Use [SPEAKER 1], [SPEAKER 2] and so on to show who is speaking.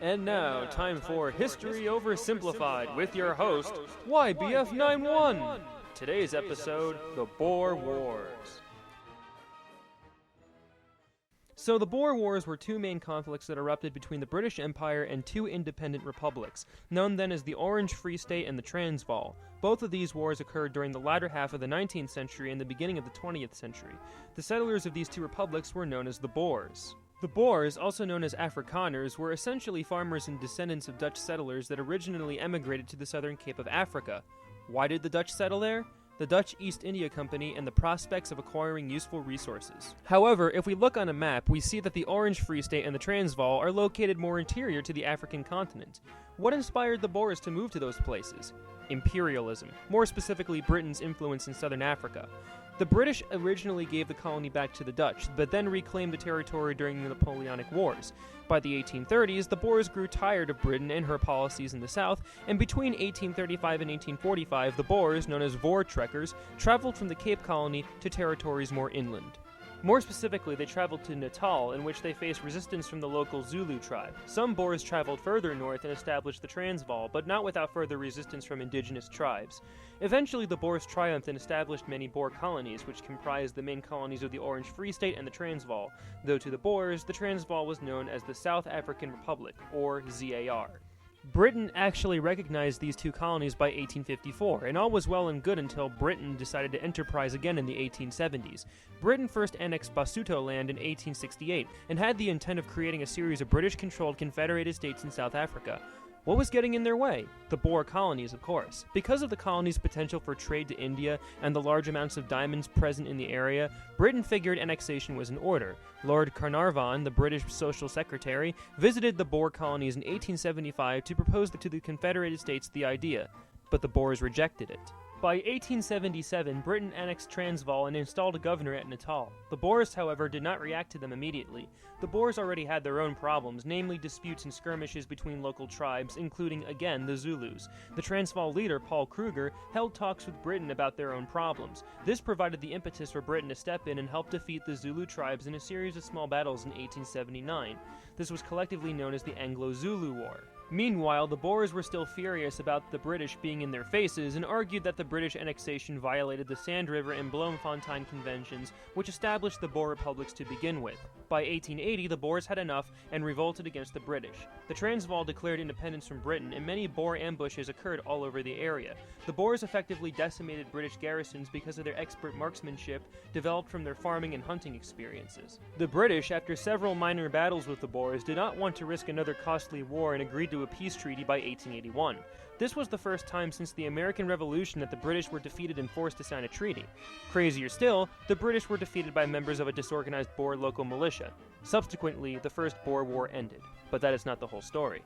[SPEAKER 1] And now, time for History Oversimplified with your host, YBF91. Today's episode, the Boer Wars. So the Boer Wars were two main conflicts that erupted between the British Empire and two independent republics, known then as the Orange Free State and the Transvaal. Both of these wars occurred during the latter half of the 19th century and the beginning of the 20th century. The settlers of these two republics were known as the Boers. The Boers, also known as Afrikaners, were essentially farmers and descendants of Dutch settlers that originally emigrated to the southern Cape of Africa. Why did the Dutch settle there? The Dutch East India Company and the prospects of acquiring useful resources. However, if we look on a map, we see that the Orange Free State and the Transvaal are located more interior to the African continent. What inspired the Boers to move to those places? Imperialism, more specifically Britain's influence in southern Africa. The British originally gave the colony back to the Dutch, but then reclaimed the territory during the Napoleonic Wars. By the 1830s, the Boers grew tired of Britain and her policies in the south, and between 1835 and 1845, the Boers, known as Voortrekkers, traveled from the Cape Colony to territories more inland. More specifically, they traveled to Natal, in which they faced resistance from the local Zulu tribe. Some Boers traveled further north and established the Transvaal, but not without further resistance from indigenous tribes. Eventually, the Boers triumphed and established many Boer colonies, which comprised the main colonies of the Orange Free State and the Transvaal, though to the Boers, the Transvaal was known as the South African Republic, or ZAR. Britain actually recognized these two colonies by 1854, and all was well and good until Britain decided to enterprise again in the 1870s. Britain first annexed Basutoland in 1868, and had the intent of creating a series of British-controlled confederated states in South Africa. What was getting in their way? The Boer colonies, of course. Because of the colonies' potential for trade to India and the large amounts of diamonds present in the area, Britain figured annexation was in order. Lord Carnarvon, the British Social Secretary, visited the Boer colonies in 1875 to propose to the Confederated States the idea, but the Boers rejected it. By 1877, Britain annexed Transvaal and installed a governor at Natal. The Boers, however, did not react to them immediately. The Boers already had their own problems, namely disputes and skirmishes between local tribes, including, again, the Zulus. The Transvaal leader, Paul Kruger, held talks with Britain about their own problems. This provided the impetus for Britain to step in and help defeat the Zulu tribes in a series of small battles in 1879. This was collectively known as the Anglo-Zulu War. Meanwhile, the Boers were still furious about the British being in their faces and argued that the British annexation violated the Sand River and Bloemfontein Conventions, which established the Boer republics to begin with. By 1880, the Boers had enough and revolted against the British. The Transvaal declared independence from Britain, and many Boer ambushes occurred all over the area. The Boers effectively decimated British garrisons because of their expert marksmanship developed from their farming and hunting experiences. The British, after several minor battles with the Boers, did not want to risk another costly war and agreed to a peace treaty by 1881. This was the first time since the American Revolution that the British were defeated and forced to sign a treaty. Crazier still, the British were defeated by members of a disorganized Boer local militia. Subsequently, the First Boer War ended. But that is not the whole story.